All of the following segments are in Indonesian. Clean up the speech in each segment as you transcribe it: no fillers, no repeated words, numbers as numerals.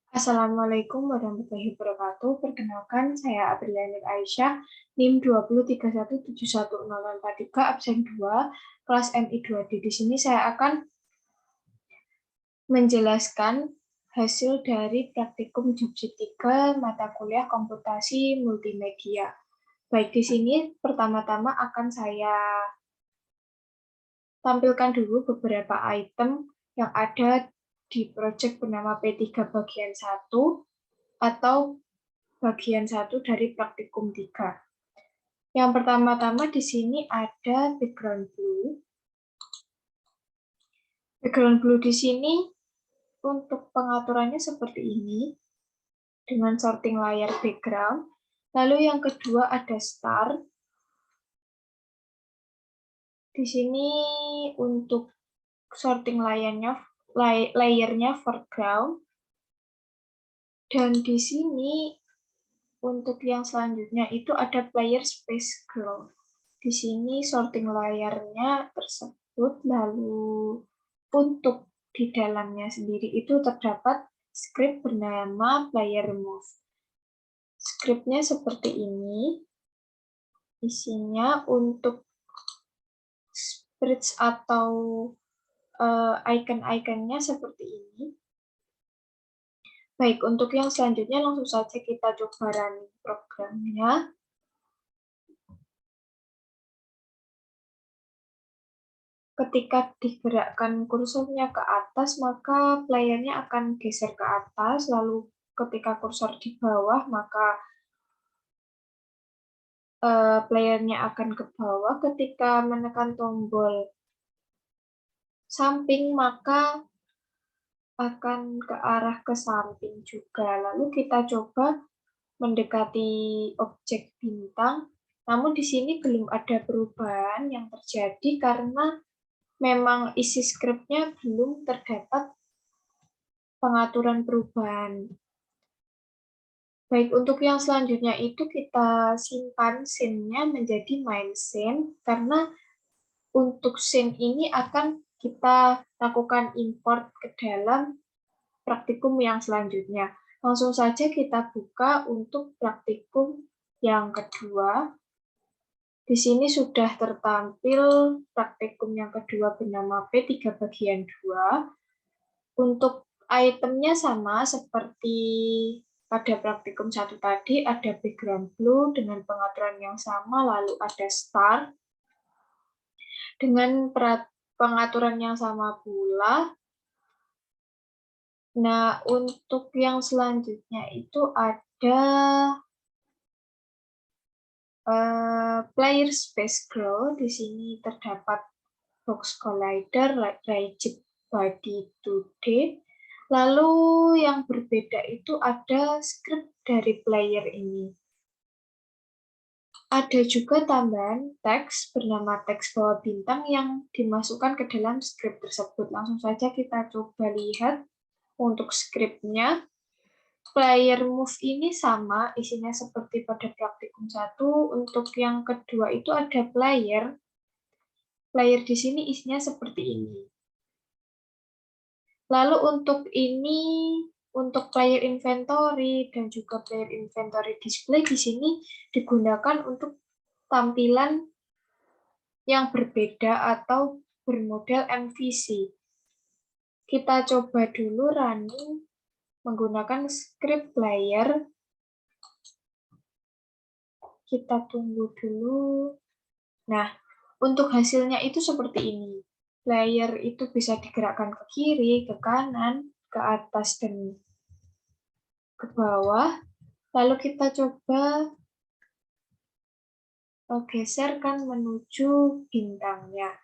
Assalamualaikum warahmatullahi wabarakatuh. Perkenalkan, saya Aprilia Aisyah, NIM 203171043, absen 2, kelas MI2D. Di sini saya akan menjelaskan hasil dari praktikum Jobsit 3 mata kuliah komputasi multimedia. Baik, di sini pertama-tama akan saya tampilkan dulu beberapa item yang ada di proyek bernama P3 bagian 1 atau bagian 1 dari praktikum 3. Yang pertama-tama di sini ada background blue. Background blue di sini untuk pengaturannya seperti ini dengan sorting layar background. Lalu yang kedua ada start. Di sini untuk sorting layarnya foreground. Dan di sini untuk yang selanjutnya itu ada player space ground. Di sini sorting layarnya tersebut, lalu untuk di dalamnya sendiri itu terdapat script bernama player move. Scriptnya seperti ini. Isinya untuk sprites atau icon-iconnya seperti ini. Baik, untuk yang selanjutnya langsung saja kita coba running programnya. Ketika digerakkan kursornya ke atas, maka playernya akan geser ke atas, lalu ketika kursor di bawah, maka playernya akan ke bawah. Ketika menekan tombol samping, maka akan ke arah ke samping juga. Lalu kita coba mendekati objek bintang, namun di sini belum ada perubahan yang terjadi karena memang isi skripnya belum terdapat pengaturan perubahan. Baik, untuk yang selanjutnya itu kita simpan scene-nya menjadi main scene, karena untuk scene ini akan kita lakukan import ke dalam praktikum yang selanjutnya. Langsung saja kita buka untuk praktikum yang kedua. Di sini sudah tertampil praktikum yang kedua bernama P3 bagian 2. Untuk itemnya sama seperti pada praktikum 1 tadi, ada background blue dengan pengaturan yang sama, lalu ada start dengan pengaturan yang sama pula. Nah, untuk yang selanjutnya itu ada player space grow. Di sini terdapat box collider, rigid body 2D. Lalu yang berbeda itu ada script dari player ini. Ada juga tambahan teks bernama teks bawah bintang yang dimasukkan ke dalam script tersebut. Langsung saja kita coba lihat untuk scriptnya. Player move ini sama, isinya seperti pada praktikum 1. Untuk yang kedua itu ada player. Player di sini isinya seperti ini. Lalu untuk ini, untuk player inventory dan juga player inventory display di sini digunakan untuk tampilan yang berbeda atau bermodel MVC. Kita coba dulu running menggunakan script player. Kita tunggu dulu. Nah, untuk hasilnya itu seperti ini. Player itu bisa digerakkan ke kiri, ke kanan, ke atas, dan ke bawah. Lalu kita coba geserkan menuju bintangnya.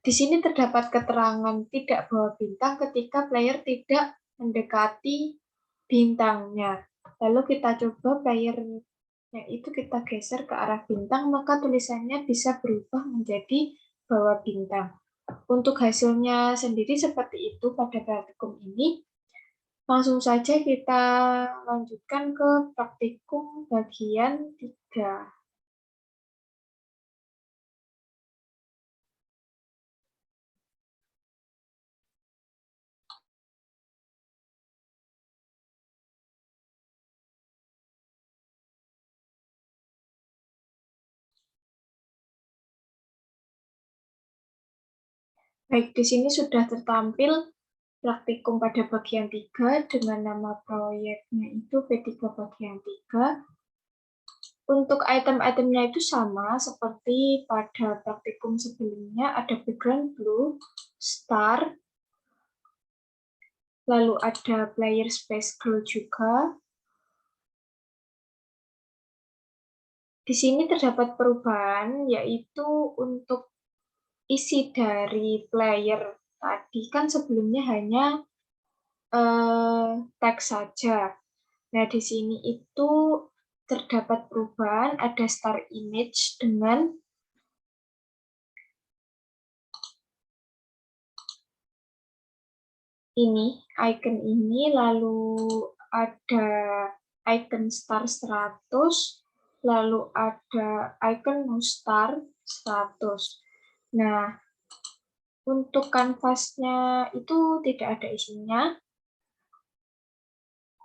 Di sini terdapat keterangan tidak bawa bintang ketika player tidak mendekati bintangnya. Lalu kita coba playernya itu kita geser ke arah bintang, maka tulisannya bisa berubah menjadi bawa bintang. Untuk hasilnya sendiri seperti itu pada praktikum ini. Langsung saja kita lanjutkan ke praktikum bagian 3. Baik, di sini sudah tertampil praktikum pada bagian 3 dengan nama proyeknya itu P3 bagian 3. Untuk item-itemnya itu sama seperti pada praktikum sebelumnya, ada background blue, star, lalu ada player space girl juga. Di sini terdapat perubahan, yaitu untuk isi dari player tadi kan sebelumnya hanya teks saja. Nah, di sini itu terdapat perubahan, ada star image dengan ini, icon ini, lalu ada icon star 100, lalu ada icon no star 100. Nah, untuk kanvasnya itu tidak ada isinya.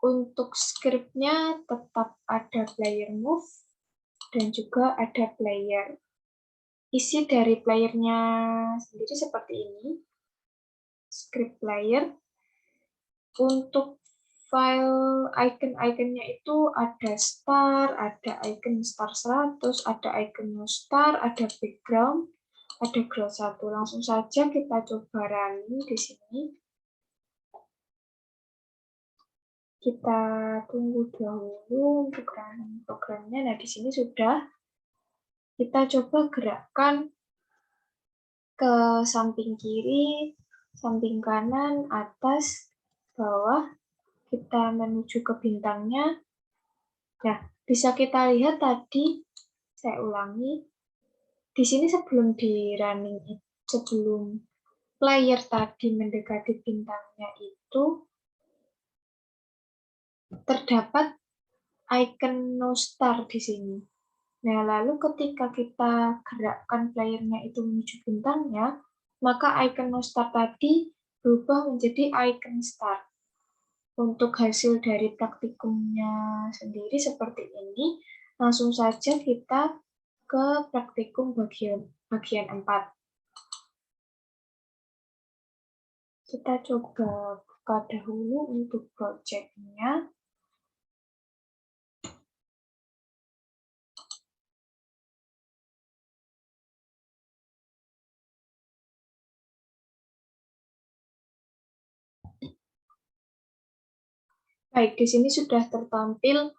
Untuk scriptnya tetap ada player move dan juga ada player. Isi dari playernya sendiri seperti ini. Script player. Untuk file icon-iconnya itu ada star, ada icon star 100, ada icon no star, ada background, ada girl 1. Langsung saja kita coba running di sini. Kita tunggu dahulu untuk running programnya. Nah, di sini sudah. Kita coba gerakkan ke samping kiri, samping kanan, atas, bawah. Kita menuju ke bintangnya. Nah, bisa kita lihat tadi, saya ulangi, di sini sebelum di running, sebelum player tadi mendekati bintangnya itu, terdapat icon no star di sini. Nah, lalu ketika kita gerakkan playernya itu menuju bintangnya, maka icon no star tadi berubah menjadi icon star. Untuk hasil dari praktikumnya sendiri seperti ini, langsung saja kita ke praktikum bagian 4. Kita coba buka dahulu untuk project-nya. Baik, di sini sudah tertampil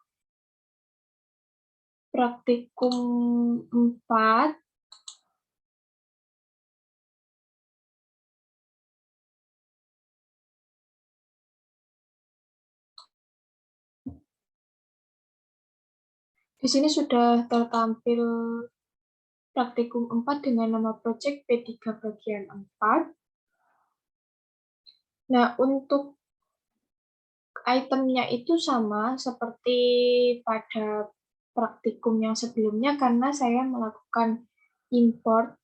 praktikum 4. Di sini sudah tertampil praktikum 4 dengan nama project P3 bagian 4. Nah, untuk itemnya itu sama seperti pada praktikum yang sebelumnya karena saya melakukan import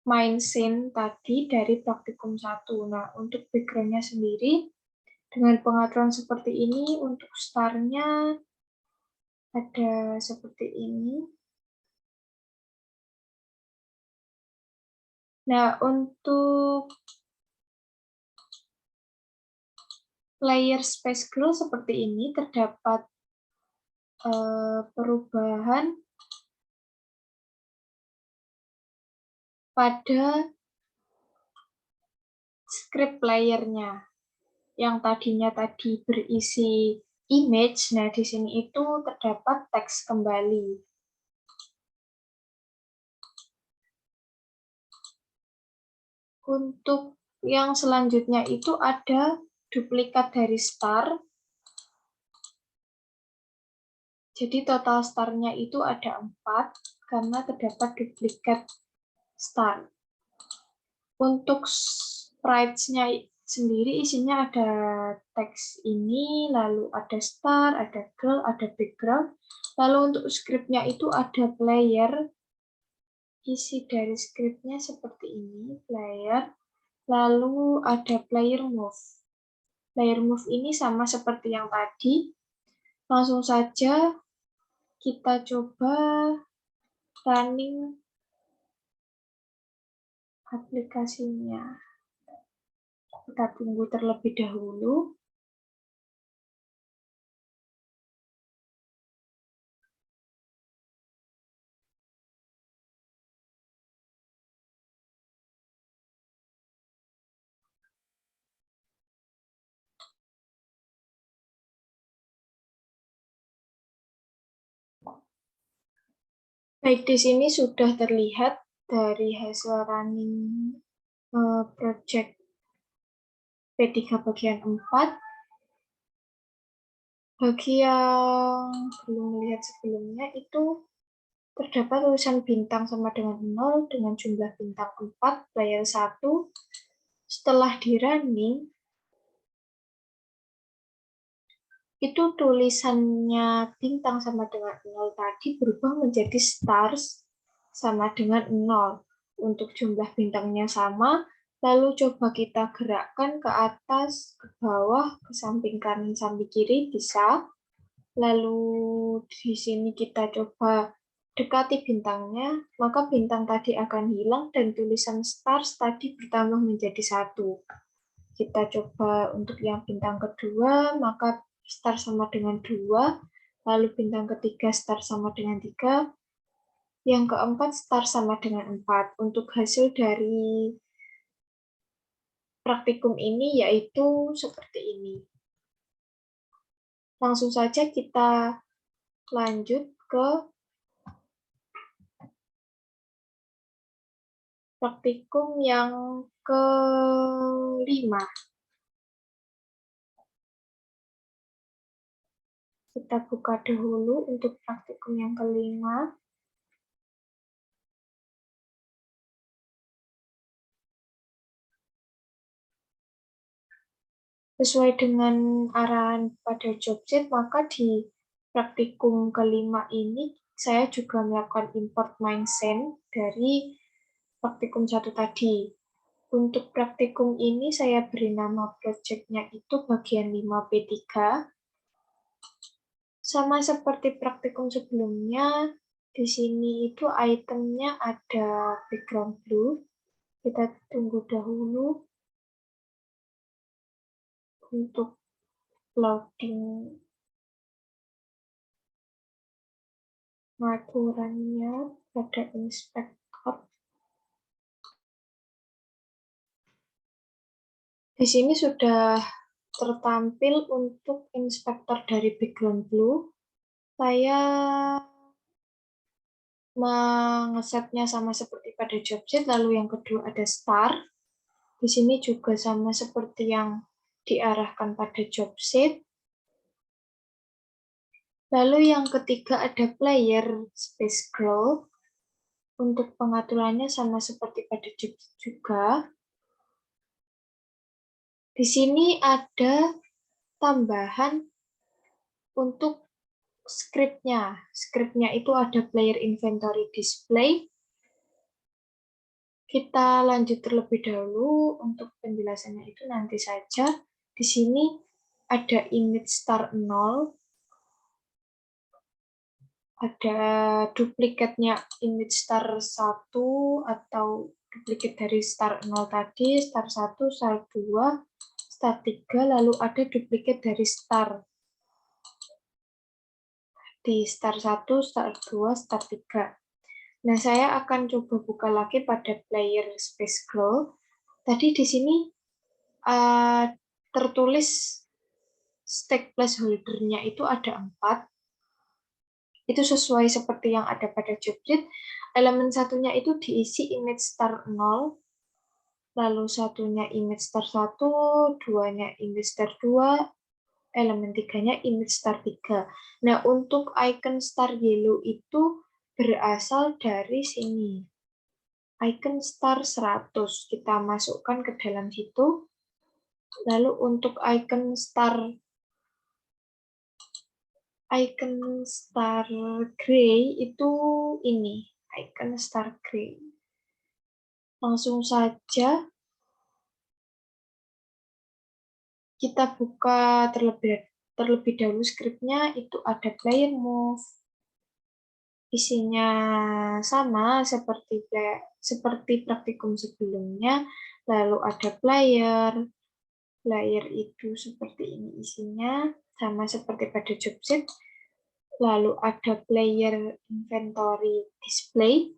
main scene tadi dari praktikum 1. Nah, untuk background-nya sendiri dengan pengaturan seperti ini, untuk star-nya ada seperti ini. Nah, untuk layer space girl seperti ini terdapat perubahan pada script layernya yang tadinya tadi berisi image. Nah, di sini itu terdapat teks kembali. Untuk yang selanjutnya itu ada duplikat dari star. Jadi total star-nya itu ada 4 karena terdapat duplikat star. Untuk sprites-nya sendiri isinya ada teks ini, lalu ada star, ada girl, ada background. Lalu untuk script-nya itu ada player. Isi dari script-nya seperti ini, player. Lalu ada player move. Player move ini sama seperti yang tadi. Langsung saja kita coba running aplikasinya. Kita tunggu terlebih dahulu. Baik, di sini sudah terlihat dari hasil running project P3 bagian 4. Bagi yang belum melihat sebelumnya, itu terdapat tulisan bintang sama dengan 0 dengan jumlah bintang 4, player 1. Setelah di running, itu tulisannya bintang sama dengan 0 tadi berubah menjadi stars sama dengan 0. Untuk jumlah bintangnya sama, lalu coba kita gerakkan ke atas, ke bawah, ke samping kanan, samping kiri, bisa. Lalu di sini kita coba dekati bintangnya, maka bintang tadi akan hilang dan tulisan stars tadi bertambah menjadi 1. Kita coba untuk yang bintang kedua, maka star sama dengan 2, lalu bintang ketiga star sama dengan 3, yang keempat star sama dengan 4. Untuk hasil dari praktikum ini yaitu seperti ini. Langsung saja kita lanjut ke praktikum yang kelima. Kita buka dahulu untuk praktikum yang kelima. Sesuai dengan arahan pada jobset, maka di praktikum kelima ini saya juga melakukan import main scene dari praktikum 1 tadi. Untuk praktikum ini saya beri nama projectnya itu bagian 5P3. Sama seperti praktikum sebelumnya, di sini itu itemnya ada background blue. Kita tunggu dahulu untuk loading pengaturannya pada inspektor. Di sini sudah tertampil untuk inspektor dari background blue. Saya mengesetnya sama seperti pada jobset, lalu yang kedua ada star. Di sini juga sama seperti yang diarahkan pada jobset. Lalu yang ketiga ada player space scroll. Untuk pengaturannya sama seperti pada jobset juga. Di sini ada tambahan untuk scriptnya. Scriptnya itu ada player inventory display. Kita lanjut terlebih dahulu untuk penjelasannya itu nanti saja. Di sini ada image star 0. Ada duplikatnya image star 1 atau duplikat dari star 0 tadi, star 1, star 2, star 3, lalu ada duplikat dari star. Di star 1, star 2, star 3. Nah, saya akan coba buka lagi pada player space scroll. Tadi di sini tertulis stack placeholder-nya itu ada 4. Itu sesuai seperti yang ada pada jobset. Elemen satunya itu diisi image star 0, lalu satunya image star 1, duanya image star 2, elemen tiganya image star 3. Nah, untuk icon star yellow itu berasal dari sini. Icon star 100 kita masukkan ke dalam situ. Lalu untuk icon star gray itu ini, icon star gray. Langsung saja kita buka terlebih dahulu skripnya. Itu ada player move. Isinya sama seperti seperti praktikum sebelumnya. Lalu ada player. Player itu seperti ini isinya, sama seperti pada job sheet. Lalu ada player inventory display.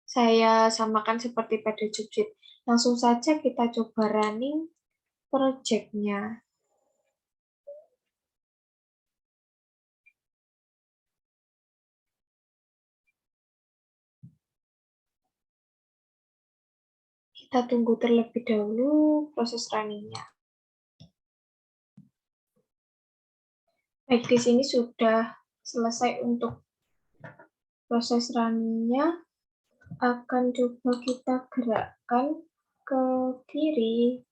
Saya samakan seperti pada job sheet. Langsung saja kita coba running project-nya. Kita tunggu terlebih dahulu proses running-nya. Baik, di sini sudah selesai untuk proses running-nya. Akan coba kita gerakkan ke kiri,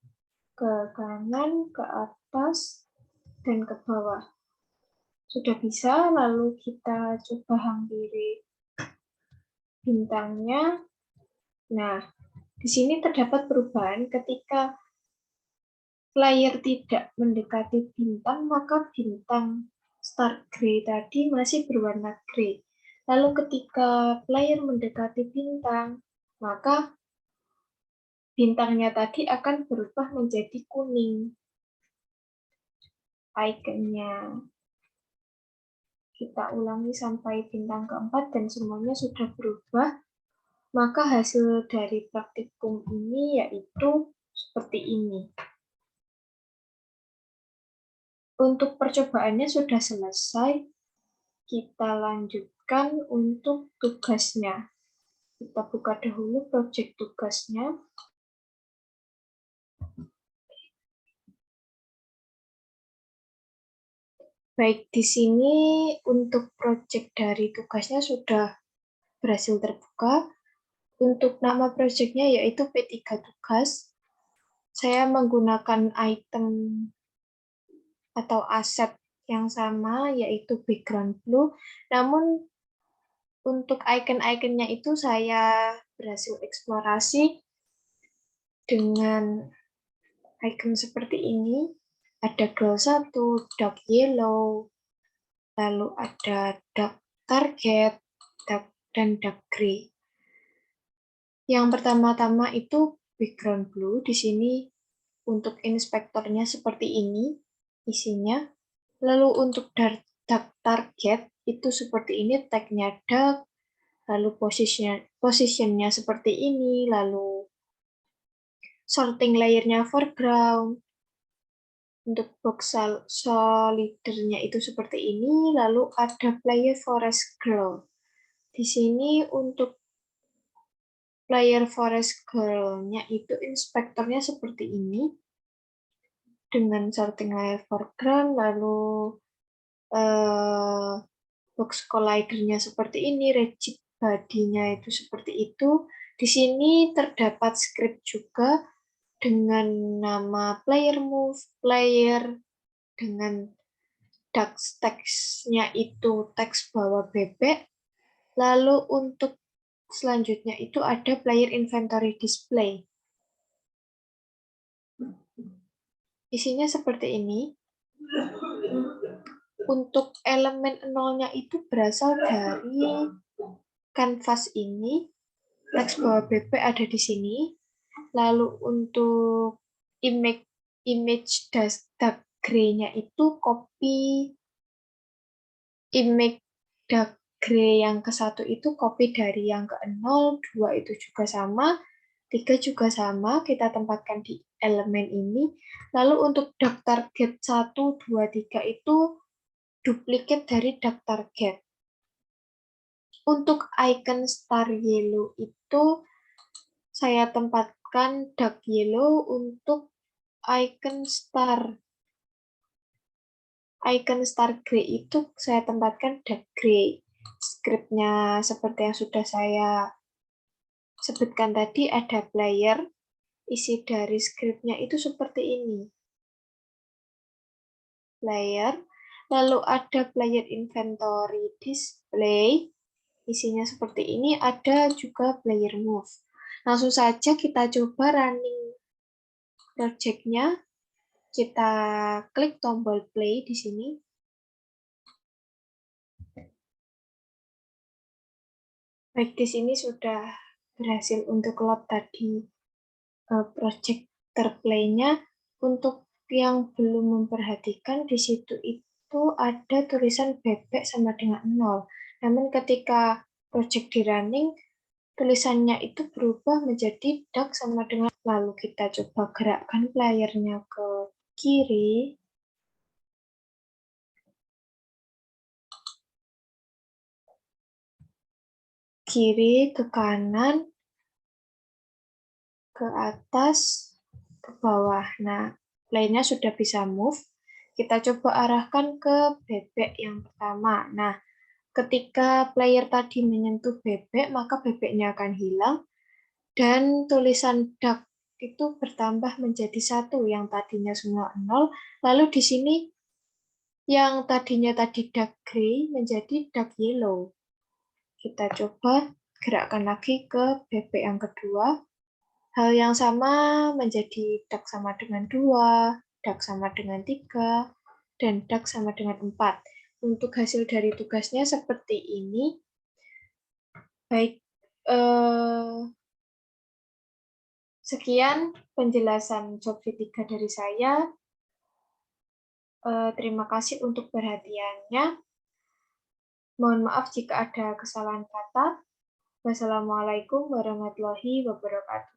ke kanan, ke atas, dan ke bawah. Sudah bisa, lalu kita coba hampiri bintangnya. Nah, di sini terdapat perubahan ketika player tidak mendekati bintang, maka bintang start gray tadi masih berwarna gray. Lalu ketika player mendekati bintang, maka bintangnya tadi akan berubah menjadi kuning. Ikonnya. Kita ulangi sampai bintang keempat dan semuanya sudah berubah. Maka hasil dari praktikum ini yaitu seperti ini. Untuk percobaannya sudah selesai. Kita lanjutkan untuk tugasnya. Kita buka dahulu proyek tugasnya. Baik, di sini untuk proyek dari tugasnya sudah berhasil terbuka. Untuk nama proyeknya yaitu P3 tugas. Saya menggunakan item atau aset yang sama yaitu background blue. Namun untuk icon-iconnya itu saya berhasil eksplorasi dengan icon seperti ini. Ada glow 1, dark yellow, lalu ada dark target, dan dark gray. Yang pertama-tama itu background blue. Di sini untuk inspektornya seperti ini isinya. Lalu untuk dark target itu seperti ini, tag-nya dark, lalu positionnya seperti ini, lalu sorting layer-nya foreground. Untuk box solidernya itu seperti ini, lalu ada player forest girl. Di sini untuk player forest girl-nya itu inspektornya seperti ini, dengan sorting layer foreground, lalu box collider-nya seperti ini, rigid body-nya itu seperti itu. Di sini terdapat script juga dengan nama player move, player, dengan teksnya itu teks bawah bebek. Lalu untuk selanjutnya itu ada player inventory display. Isinya seperti ini. Untuk elemen nolnya itu berasal dari kanvas ini. Teks bawah bebek ada di sini. Lalu untuk image dark gray-nya itu copy image dark gray yang ke-1 itu copy dari yang ke-0, 2 itu juga sama, 3 juga sama, kita tempatkan di elemen ini. Lalu untuk dark target 1, 2, 3 itu duplikat dari dark target. Untuk icon star yellow itu saya tempatkan dark yellow untuk icon star. Icon star gray itu saya tempatkan dark gray. Scriptnya seperti yang sudah saya sebutkan tadi, ada player. Isi dari scriptnya itu seperti ini. Player. Lalu ada player inventory display. Isinya seperti ini. Ada juga player move. Langsung saja kita coba running project-nya. Kita klik tombol play di sini. Baik, di sini sudah berhasil untuk load tadi project terplay-nya. Untuk yang belum memperhatikan, di situ itu ada tulisan bebek sama dengan 0. Namun ketika project di running, tulisannya itu berubah menjadi duck sama dengan, lalu kita coba gerakkan playernya ke kiri, ke kanan, ke atas, ke bawah. Nah, playnya sudah bisa move. Kita coba arahkan ke bebek yang pertama. Nah, ketika player tadi menyentuh bebek, maka bebeknya akan hilang, dan tulisan duck itu bertambah menjadi 1, yang tadinya semua 0. Lalu di sini yang tadinya tadi duck gray menjadi duck yellow. Kita coba gerakkan lagi ke bebek yang kedua. Hal yang sama menjadi duck sama dengan 2, duck sama dengan 3, dan duck sama dengan 4. Untuk hasil dari tugasnya seperti ini. Baik, sekian penjelasan job V3 dari saya. Terima kasih untuk perhatiannya. Mohon maaf jika ada kesalahan kata. Wassalamualaikum warahmatullahi wabarakatuh.